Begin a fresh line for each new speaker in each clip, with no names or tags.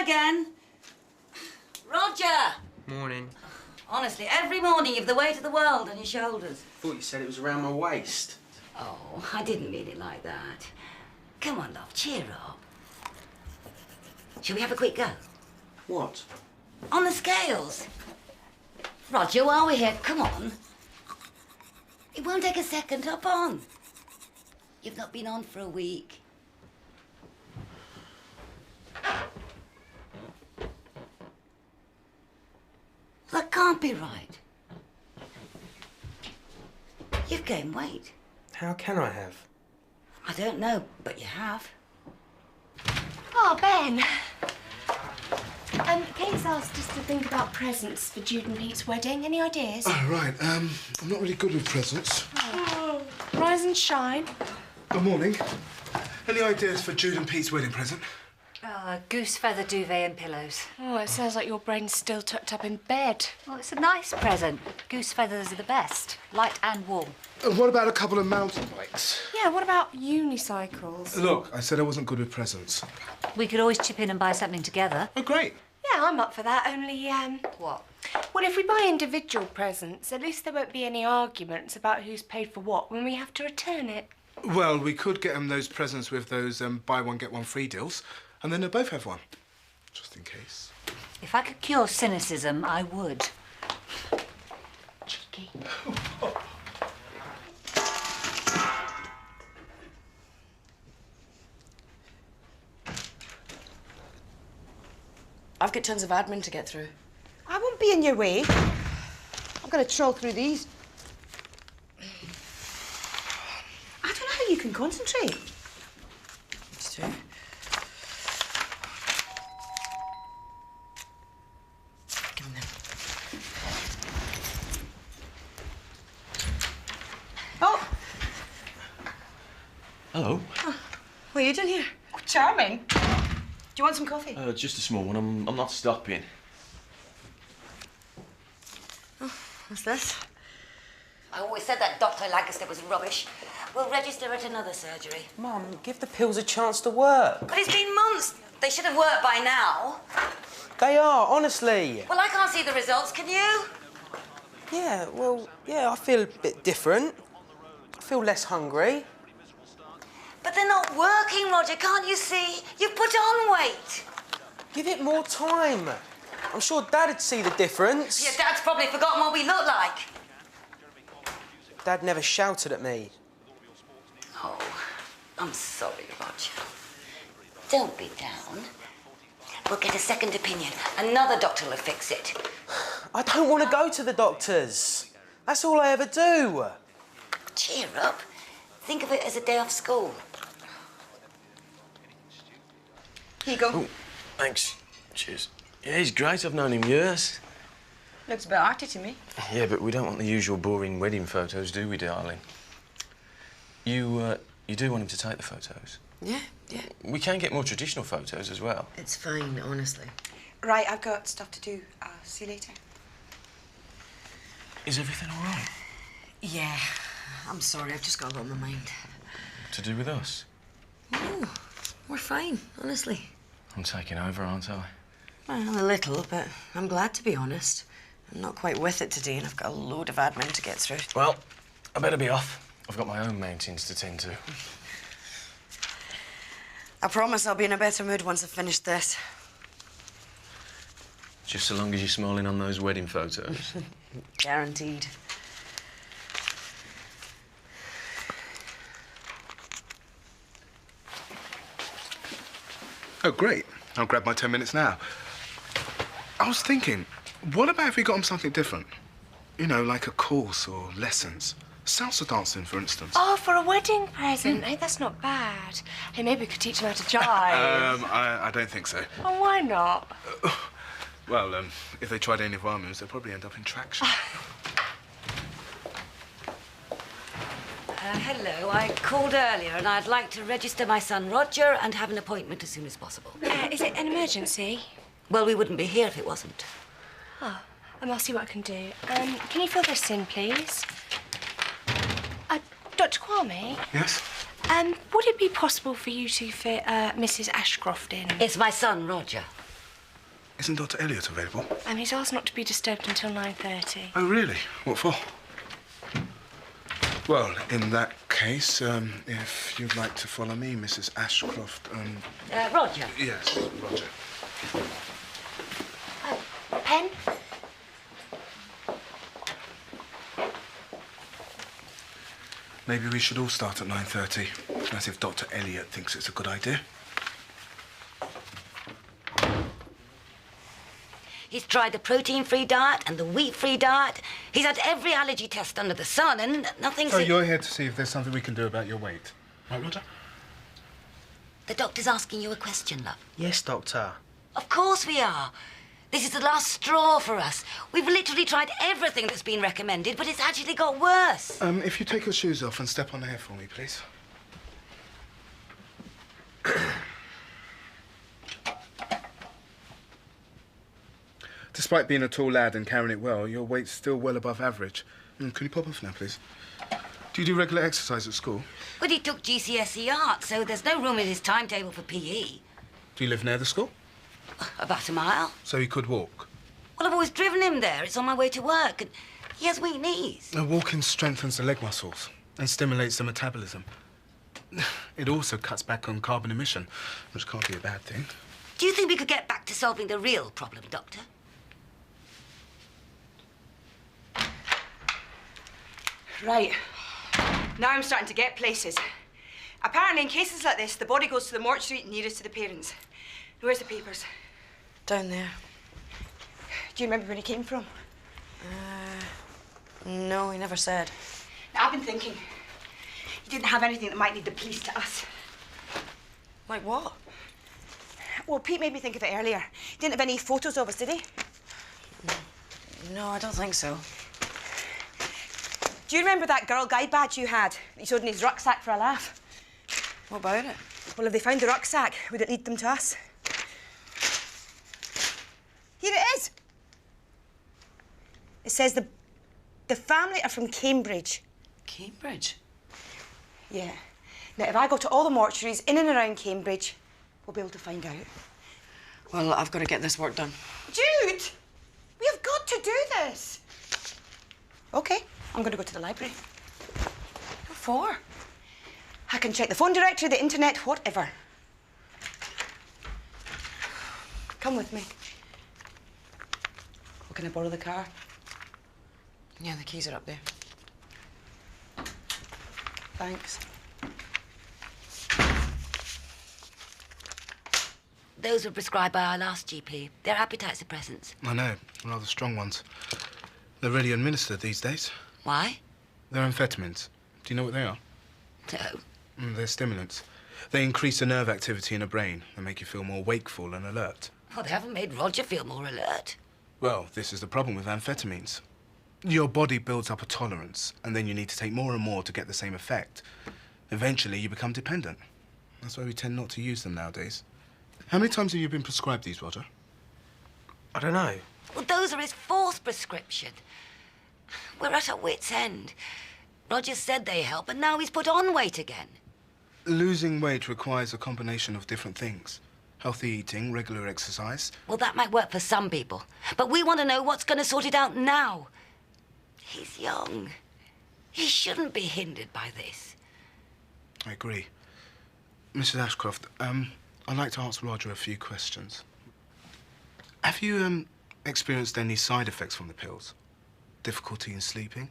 again. Roger!
Morning.
Honestly, every morning you've the weight of the world on your shoulders.
I thought you said it was around my waist.
Oh, I didn't mean it like that. Come on, love, cheer up. Shall we have a quick go?
What?
On the scales. Roger, while we're here, come on. It won't take a second. Hop on. You've not been on for a week. That can't be right. You've gained weight.
How can I have?
I don't know, but you have.
Oh, Ben. Kate's asked us to think about presents for Jude and Pete's wedding. Any ideas?
Oh, right. I'm not really good with presents.
Oh. Rise and shine.
Good morning. Any ideas for Jude and Pete's wedding present?
Goose feather duvet and pillows.
Oh, it sounds like your brain's still tucked up in bed.
Well, it's a nice present. Goose feathers are the best, light and warm.
And what about a couple of mountain bikes?
Yeah, what about unicycles?
Look, I said I wasn't good with presents.
We could always chip in and buy something together.
Oh, great.
Yeah, I'm up for that, only,
What?
Well, if we buy individual presents, at least there won't be any arguments about who's paid for what when we have to return it.
Well, we could get them those presents with those buy one, get one free deals, and then they'll both have one, just in case.
If I could cure cynicism, I would.
Cheeky.
I've got tons of admin to get through.
I won't be in your way. I've got to troll through these. I don't know how you can concentrate.
It's true. Give them.
Oh,
Hello.
what are you doing here? Oh, charming. Do you want some coffee?
Just a small one. I'm not stopping.
What's this?
I always said that Dr. Lancaster was rubbish. We'll register at another surgery.
Mum, give the pills a chance to work.
But it's been months. They should have worked by now.
They are, honestly.
Well, I can't see the results, can you?
Yeah, well, yeah, I feel a bit different. I feel less hungry.
But they're not working, Roger, can't you see? You've put on weight.
Give it more time. I'm sure Dad'd see the difference.
Your dad's probably forgotten what we look like.
Dad never shouted at me.
Oh, I'm sorry, Roger. Don't be down. We'll get a second opinion. Another doctor will fix it.
I don't want to go to the doctors. That's all I ever do.
Cheer up. Think of it as a day off school.
Here you go.
Oh, thanks. Cheers. Yeah, he's great. I've known him years.
Looks a bit arty to me.
Yeah, but we don't want the usual boring wedding photos, do we, darling? You do want him to take the photos?
Yeah, yeah.
We can get more traditional photos as well.
It's fine, honestly.
Right, I've got stuff to do. I'll see you later.
Is everything all right?
Yeah. I'm sorry, I've just got a lot on my mind.
To do with us?
Oh, we're fine, honestly.
I'm taking over, aren't I?
Well, a little, but I'm glad, to be honest. I'm not quite with it today, and I've got a load of admin to get through.
Well, I better be off. I've got my own mountains to tend to.
I promise I'll be in a better mood once I've finished this.
Just so long as you're smiling on those wedding photos.
Guaranteed.
Oh, great. I'll grab my 10 minutes now. I was thinking, what about if we got him something different? You know, like a course or lessons. Salsa dancing, for instance.
Oh, for a wedding present? Hey, that's not bad. Hey, maybe we could teach them how to jive.
I don't think so.
Oh, why not?
Well, if they tried any of our moves, they'll probably end up in traction.
Hello, I called earlier and I'd like to register my son Roger and have an appointment as soon as possible.
Is it an emergency?
Well, we wouldn't be here if it wasn't.
Oh, I'll see what I can do. Can you fill this in, please? Dr. Kwame?
Yes?
Would it be possible for you to fit Mrs. Ashcroft in?
It's my son, Roger.
Isn't Dr. Elliot available?
He's asked not to be disturbed until 9:30.
Oh, really? What for? Well, in that case, if you'd like to follow me, Mrs. Ashcroft,
Roger.
Yes, Roger.
Oh, pen?
Maybe we should all start at 9:30, as if Dr. Elliot thinks it's a good idea.
He's tried the protein-free diet and the wheat-free diet. He's had every allergy test under the sun and nothing's...
So you're here to see if there's something we can do about your weight. Right, Roger?
The doctor's asking you a question, love.
Yes, Doctor.
Of course we are. This is the last straw for us. We've literally tried everything that's been recommended, but it's actually got worse.
If you take your shoes off and step on air for me, please. Despite being a tall lad and carrying it well, your weight's still well above average. Can you pop off now, please? Do you do regular exercise at school?
But he took GCSE art, so there's no room in his timetable for PE.
Do you live near the school?
About a mile.
So he could walk?
Well, I've always driven him there. It's on my way to work, and he has weak knees.
Walking strengthens the leg muscles and stimulates the metabolism. It also cuts back on carbon emission, which can't be a bad thing.
Do you think we could get back to solving the real problem, Doctor?
Right. Now I'm starting to get places. Apparently, in cases like this, the body goes to the mortuary nearest to the parents. Where's the papers?
Down there.
Do you remember where he came from?
No, he never said.
Now, I've been thinking. He didn't have anything that might lead the police to us.
Like what?
Well, Pete made me think of it earlier. He didn't have any photos of us, did he?
No, I don't think so.
Do you remember that Girl Guide badge you had that you showed in his rucksack for a laugh?
What about it?
Well, if they found the rucksack, would it lead them to us? Here it is. It says the family are from Cambridge.
Cambridge?
Yeah. Now, if I go to all the mortuaries in and around Cambridge, we'll be able to find out.
Well, I've got to get this work done.
Jude! We have got to do this. OK, I'm going to go to the library.
What for?
I can check the phone directory, the internet, whatever. Come with me. Or can I borrow the car?
Yeah, the keys are up there.
Thanks.
Those were prescribed by our last GP. They're appetite suppressants.
I know, rather strong ones. They're really administered these days.
Why?
They're amphetamines. Do you know what they are?
No.
They're stimulants. They increase the nerve activity in the brain and make you feel more wakeful and alert.
Well, they haven't made Roger feel more alert.
Well, this is the problem with amphetamines. Your body builds up a tolerance, and then you need to take more and more to get the same effect. Eventually, you become dependent. That's why we tend not to use them nowadays. How many times have you been prescribed these, Roger?
I don't know.
Well, those are his fourth prescription. We're at our wits' end. Roger said they help, and now he's put on weight again.
Losing weight requires a combination of different things. Healthy eating, regular exercise.
Well, that might work for some people, but we want to know what's going to sort it out now. He's young. He shouldn't be hindered by this.
I agree. Mrs. Ashcroft, I'd like to ask Roger a few questions. Have you, experienced any side effects from the pills? Difficulty in sleeping?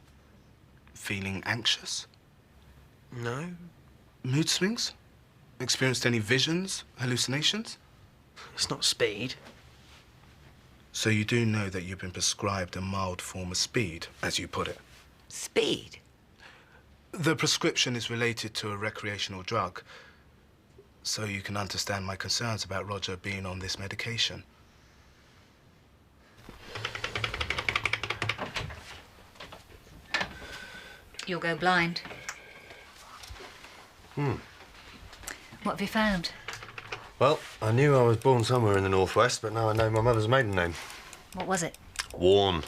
Feeling anxious?
No.
Mood swings? Experienced any visions, hallucinations?
It's not speed.
So you do know that you've been prescribed a mild form of speed, as you put it?
Speed?
The prescription is related to a recreational drug, so you can understand my concerns about Roger being on this medication.
You'll go blind. What have you found?
Well, I knew I was born somewhere in the northwest, but now I know my mother's maiden name.
What was it?
Warren.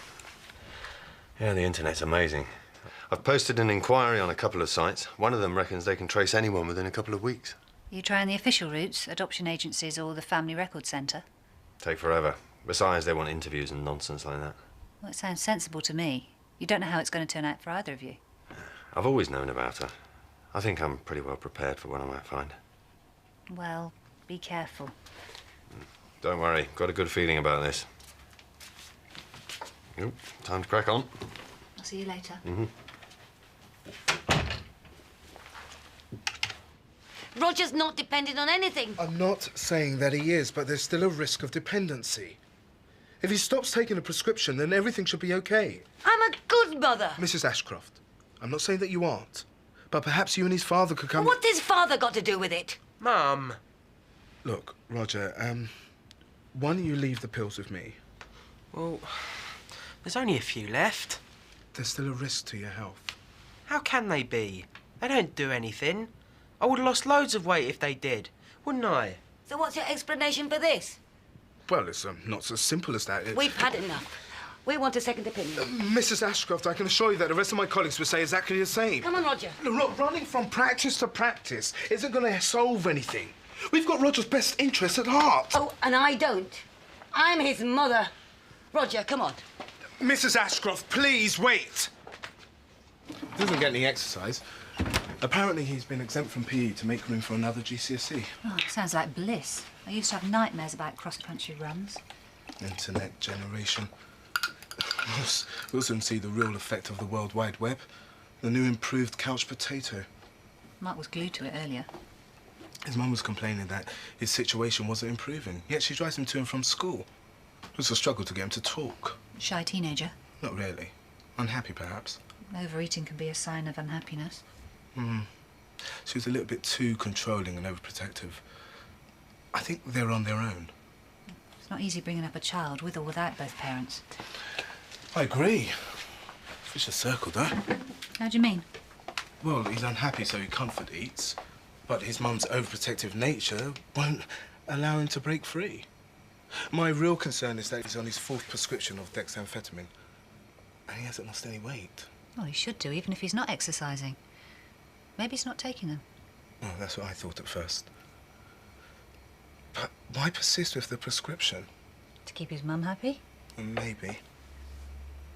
Yeah, the internet's amazing. I've posted an inquiry on a couple of sites. One of them reckons they can trace anyone within a couple of weeks.
Are you trying the official routes, adoption agencies or the Family Record Centre?
Take forever. Besides, they want interviews and nonsense like that.
Well, it sounds sensible to me. You don't know how it's going to turn out for either of you.
I've always known about her. I think I'm pretty well prepared for what I might find.
Well, be careful.
Don't worry, got a good feeling about this. Yep, time to crack on.
I'll see you later.
Roger's not dependent on anything.
I'm not saying that he is, but there's still a risk of dependency. If he stops taking a prescription, then everything should be okay.
I'm a good mother.
Mrs. Ashcroft, I'm not saying that you aren't, but perhaps you and his father could come...
What's his father got to do with it?
Mum.
Look, Roger, why don't you leave the pills with me?
Well, there's only a few left.
There's still a risk to your health.
How can they be? They don't do anything. I would have lost loads of weight if they did, wouldn't I?
So what's your explanation for this?
Well, it's not so simple as that.
We've had enough. We want a second opinion.
Mrs. Ashcroft, I can assure you that the rest of my colleagues would say exactly the same.
Come on, Roger.
Look, running from practice to practice isn't going to solve anything. We've got Roger's best interests at heart.
Oh, and I don't. I'm his mother. Roger, come on.
Mrs. Ashcroft, please wait. Doesn't get any exercise. Apparently he's been exempt from PE to make room for another GCSE.
Oh, sounds like bliss. I used to have nightmares about cross-country runs.
Internet generation. We'll soon see the real effect of the World Wide Web. The new improved couch potato.
Mark was glued to it earlier.
His mum was complaining that his situation wasn't improving, yet she drives him to and from school. It was a struggle to get him to talk.
Shy teenager.
Not really. Unhappy, perhaps.
Overeating can be a sign of unhappiness.
She was a little bit too controlling and overprotective. I think they're on their own.
It's not easy bringing up a child with or without both parents.
I agree. Vicious circle, though.
How do you mean?
Well, he's unhappy, so he comfort eats. But his mum's overprotective nature won't allow him to break free. My real concern is that he's on his 4th prescription of dexamphetamine. And he hasn't lost any weight.
Well, he should do, even if he's not exercising. Maybe he's not taking them.
Well, that's what I thought at first. But why persist with the prescription?
To keep his mum happy?
Maybe.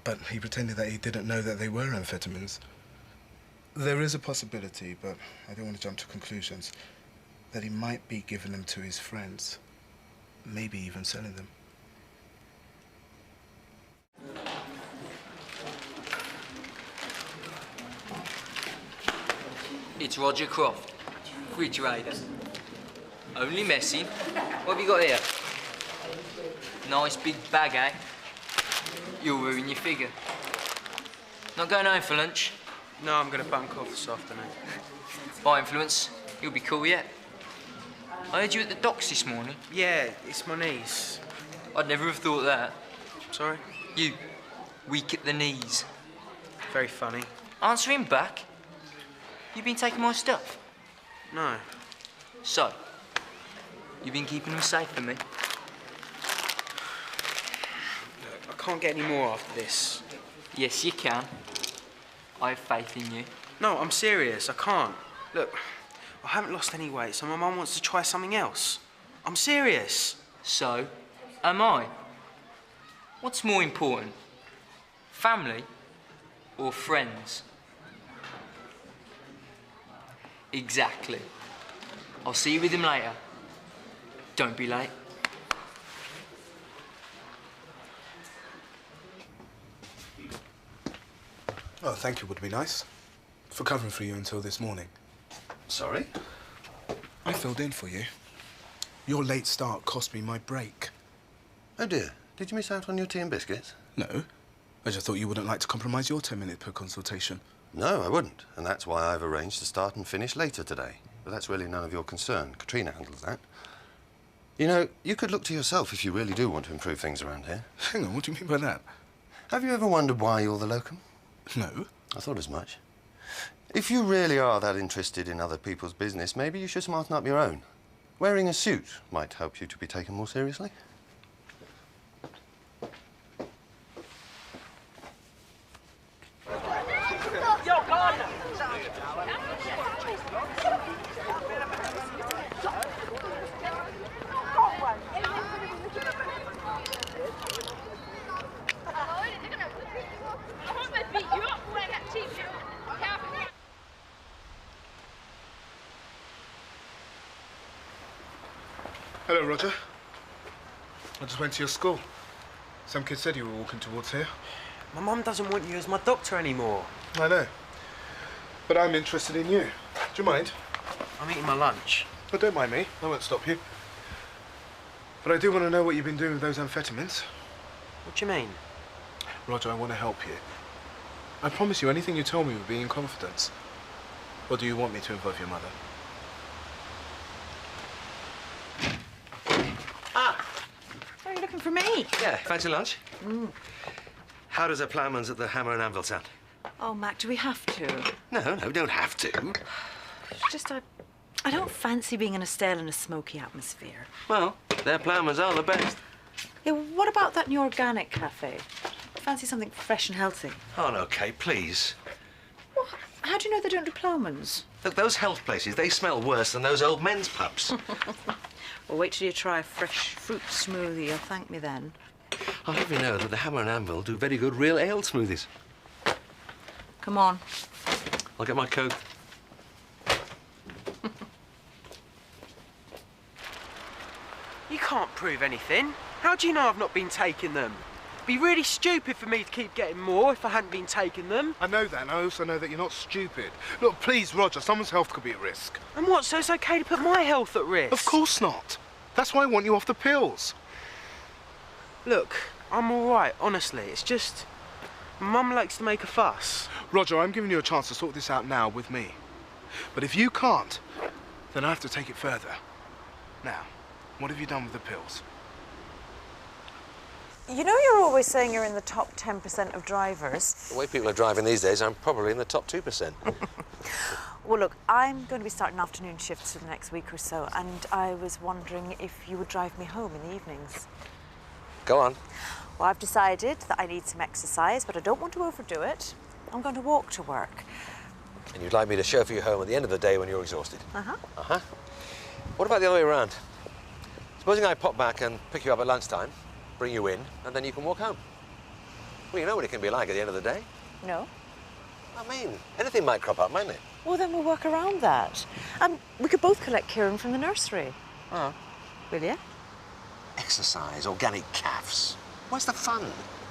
But he pretended that he didn't know that they were amphetamines. There is a possibility, but I don't want to jump to conclusions, that he might be giving them to his friends. Maybe even selling them.
It's Roger Croft, free trader. Only messy. What have you got here? Nice big bag, eh? You'll ruin your figure. Not going home for lunch?
No, I'm going to bunk off this afternoon.
By influence, you'll be cool yet. I heard you at the docks this morning.
Yeah, it's my niece.
I'd never have thought that.
Sorry?
You, weak at the knees.
Very funny.
Answer him back. You been taking my stuff?
No.
So, you been keeping them safe for me?
I can't get any more after this.
Yes, you can. I have faith in you.
No, I'm serious. I can't. Look, I haven't lost any weight, so my mum wants to try something else. I'm serious.
So, am I. What's more important? Family or friends? Exactly. I'll see you with him later. Don't be late.
Oh, thank you would be nice. For covering for you until this morning.
Sorry?
I filled in for you. Your late start cost me my break.
Oh, dear. Did you miss out on your tea and biscuits?
No. I just thought you wouldn't like to compromise your 10 minutes per consultation.
No, I wouldn't. And that's why I've arranged to start and finish later today. But that's really none of your concern. Katrina handles that. You know, you could look to yourself if you really do want to improve things around here.
Hang on, what do you mean by that?
Have you ever wondered why you're the locum?
No.
I thought as much. If you really are that interested in other people's business, maybe you should smarten up your own. Wearing a suit might help you to be taken more seriously.
Hello, Roger. I just went to your school. Some kid said you were walking towards here.
My mum doesn't want you as my doctor anymore.
I know. But I'm interested in you. Do you mind?
I'm eating my lunch.
Oh, don't mind me. I won't stop you. But I do want to know what you've been doing with those amphetamines.
What do you mean?
Roger, I want to help you. I promise you anything you tell me will be in confidence. Or do you want me to involve your mother?
Are you looking for me?
Yeah, fancy lunch? How does a ploughman's at the Hammer and Anvil sound?
Oh, Mac, do we have to?
No, we don't have to.
It's just I don't fancy being in a stale in a smoky atmosphere.
Well, their ploughman's are the best.
Yeah, what about that new organic cafe? Fancy something fresh and healthy.
Oh, no, Kate, please.
What? How do you know they don't do ploughman's?
Look, those health places, they smell worse than those old men's pubs.
Well, wait till you try a fresh fruit smoothie. You'll thank me then.
I'll have you know that the Hammer and Anvil do very good real ale smoothies.
Come on.
I'll get my Coke.
You can't prove anything. How do you know I've not been taking them? It'd be really stupid for me to keep getting more if I hadn't been taking them.
I know that, and I also know that you're not stupid. Look, please, Roger, someone's health could be at risk.
And what, so it's okay to put my health at risk?
Of course not. That's why I want you off the pills.
Look, I'm all right, honestly. It's just... Mum likes to make a fuss.
Roger, I'm giving you a chance to sort this out now with me. But if you can't, then I have to take it further. Now, what have you done with the pills?
You know you're always saying you're in the top 10% of drivers.
The way people are driving these days, I'm probably in the top 2%.
Well, look, I'm going to be starting afternoon shifts for the next week or so, and I was wondering if you would drive me home in the evenings.
Go on.
Well, I've decided that I need some exercise, but I don't want to overdo it. I'm going to walk to work.
And you'd like me to chauffeur you home at the end of the day when you're exhausted?
Uh-huh.
Uh-huh. What about the other way around? Supposing I pop back and pick you up at lunchtime, bring you in, and then you can walk home. Well, you know what it can be like at the end of the day.
No.
I mean, anything might crop up, mightn't it?
Well, then we'll work around that. We could both collect Kieran from the nursery.
Oh.
Will you?
Exercise, organic calves. What's the fun?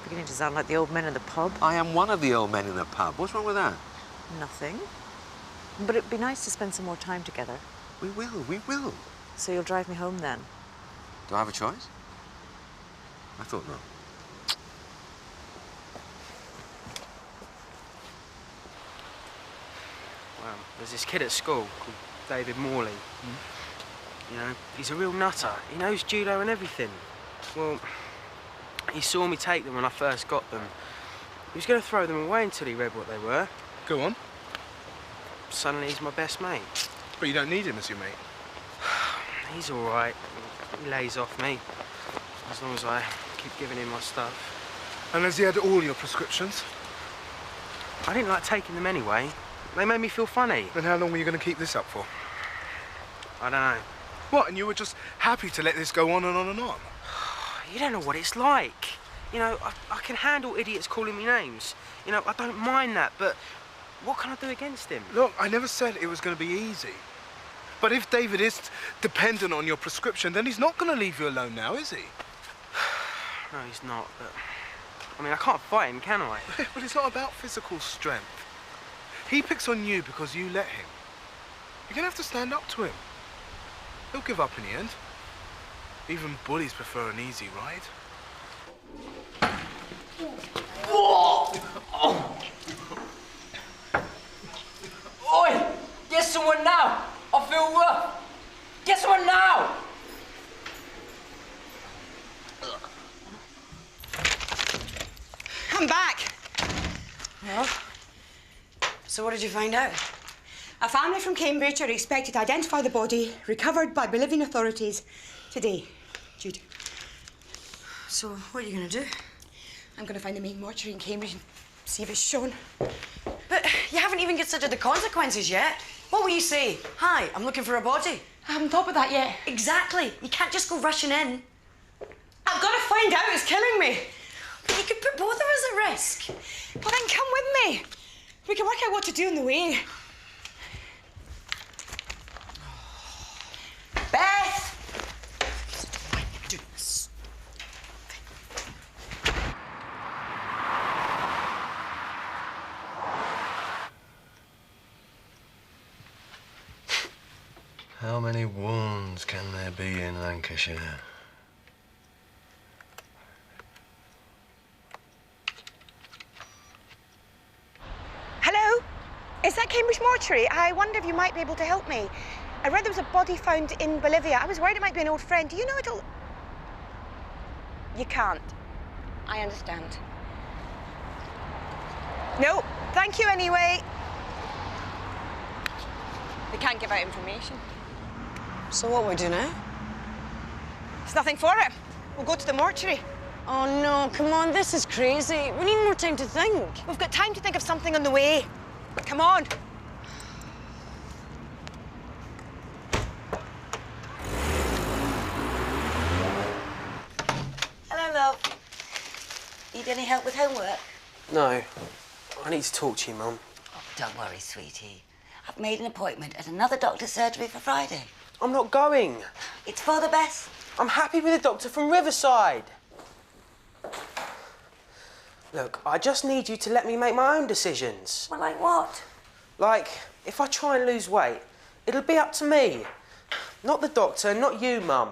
Beginning to sound like the old men in the pub.
I am one of the old men in the pub. What's wrong with that?
Nothing. But it'd be nice to spend some more time together.
We will.
So you'll drive me home then?
Do I have a choice? I thought not.
Well, there's this kid at school called David Morley. You know, he's a real nutter. He knows judo and everything. Well, he saw me take them when I first got them. He was going to throw them away until he read what they were.
Go on.
Suddenly he's my best mate.
But you don't need him as your mate.
He's all right. He lays off me. As long as I keep giving him my stuff.
And has he had all your prescriptions?
I didn't like taking them anyway. They made me feel funny.
Then how long were you going to keep this up for?
I don't know.
What, and you were just happy to let this go on and on and on?
You don't know what it's like. You know, I can handle idiots calling me names. You know, I don't mind that, but what can I do against him?
Look, I never said it was going to be easy. But if David is dependent on your prescription, then he's not going to leave you alone now, is he?
No, he's not, but... I mean, I can't fight him, can I?
But it's not about physical strength. He picks on you because you let him. You're going to have to stand up to him. He'll give up in the end. Even bullies prefer an easy ride.
Oi! Get someone now! I feel rough! Get someone now!
I'm back.
Well, so what did you find out?
A family from Cambridge are expected to identify the body recovered by Bolivian authorities today. Jude.
So what are you going to do?
I'm going to find the main mortuary in Cambridge and see if it's shown.
But you haven't even considered the consequences yet. What will you say? Hi, I'm looking for a body.
I haven't thought about that yet.
Exactly. You can't just go rushing in.
I've got to find out who's killing me.
But you could put both of us at risk.
Well, then come with me. We can work out what to do on the way. Beth!
How many wounds can there be in Lancashire?
Hello? Is that Cambridge Mortuary? I wonder if you might be able to help me. I read there was a body found in Bolivia. I was worried it might be an old friend. Do you know it'll... You can't. I understand. No, thank you anyway. They can't give out information.
So what we do now?
There's nothing for it. We'll go to the mortuary.
Oh, no, come on, this is crazy. We need more time to think.
We've got time to think of something on the way. Come on.
Hello, love. Need any help with homework?
No. I need to talk to you, Mum.
Oh, don't worry, sweetie. I've made an appointment at another doctor's surgery for Friday.
I'm not going.
It's for the best.
I'm happy with the doctor from Riverside. Look, I just need you to let me make my own decisions.
Well, like what?
Like, if I try and lose weight, it'll be up to me. Not the doctor, not you, Mum.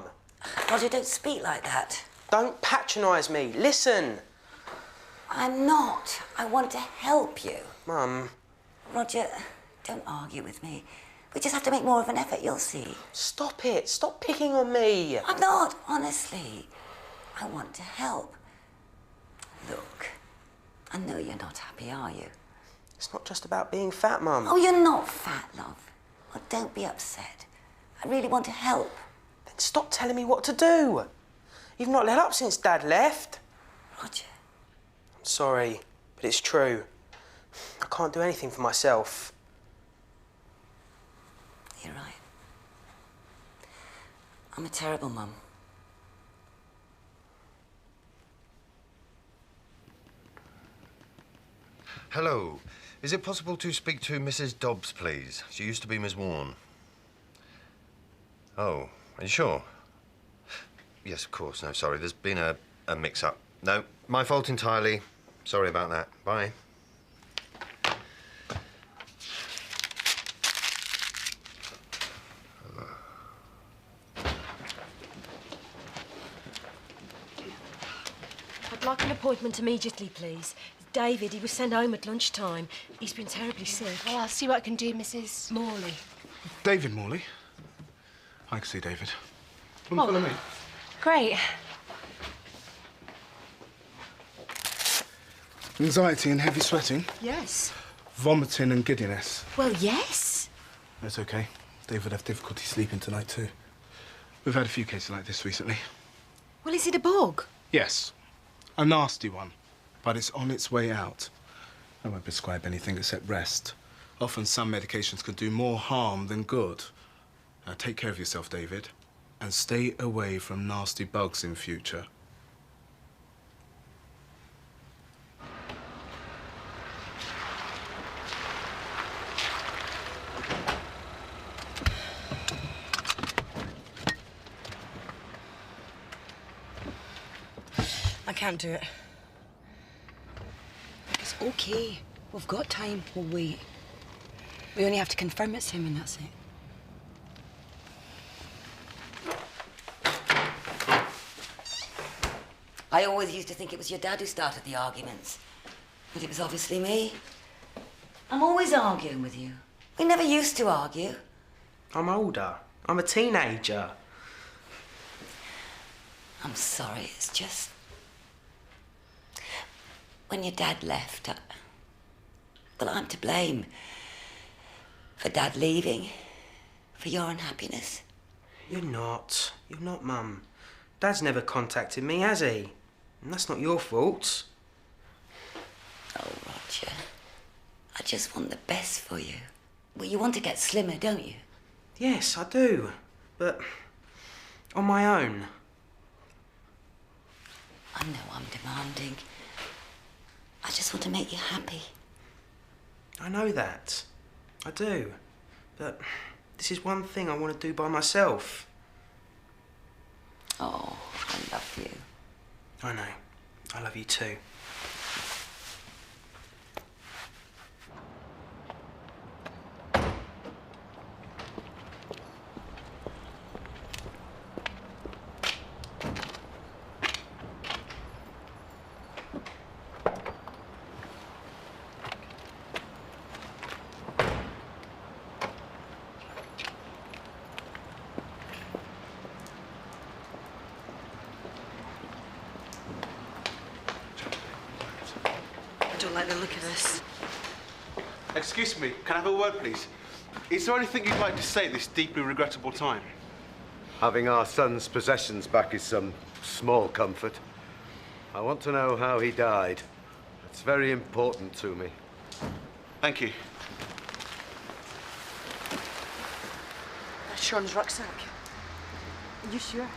Roger, don't speak like that.
Don't patronise me. Listen.
I'm not. I want to help you.
Mum.
Roger, don't argue with me. We just have to make more of an effort, you'll see.
Stop it. Stop picking on me.
I'm not, honestly. I want to help. Look, I know you're not happy, are you?
It's not just about being fat, Mum.
Oh, you're not fat, love. Well, don't be upset. I really want to help.
Then stop telling me what to do. You've not let up since Dad left.
Roger.
I'm sorry, but it's true. I can't do anything for myself.
You're right. I'm a terrible mum.
Hello. Is it possible to speak to Mrs. Dobbs, please? She used to be Miss Warren. Oh, are you sure? Yes, of course. No, sorry. There's been a mix-up. No, my fault entirely. Sorry about that. Bye.
I'd like an appointment immediately, please. David, he was sent home at lunchtime. He's been terribly sick.
Well, I'll see what I can do, Mrs.
Morley.
David Morley. I can see David. Come and follow me.
Great.
Anxiety and heavy sweating.
Yes.
Vomiting and giddiness.
Well, yes.
That's okay. David had difficulty sleeping tonight too. We've had a few cases like this recently.
Well, is it a bug?
Yes. A nasty one. But it's on its way out. I won't prescribe anything except rest. Often some medications can do more harm than good. Now take care of yourself, David, and stay away from nasty bugs in future.
I can't do it. It's okay. We've got time. We'll wait. We only have to confirm it's him and that's it.
I always used to think it was your dad who started the arguments. But it was obviously me. I'm always arguing with you. We never used to argue.
I'm older. I'm a teenager.
I'm sorry, it's just... When your dad left, well, I'm to blame. For Dad leaving. For your unhappiness.
You're not. You're not, Mum. Dad's never contacted me, has he? And that's not your fault.
Oh, Roger. I just want the best for you. Well, you want to get slimmer, don't you?
Yes, I do. But on my own.
I know I'm demanding. I just want to make you happy.
I know that. I do. But this is one thing I want to do by myself.
Oh, I love you.
I know. I love you too.
Excuse me, can I have a word, please? Is there anything you'd like to say at this deeply regrettable time?
Having our son's possessions back is some small comfort. I want to know how he died. It's very important to me.
Thank you.
That's Sean's rucksack. Are you sure?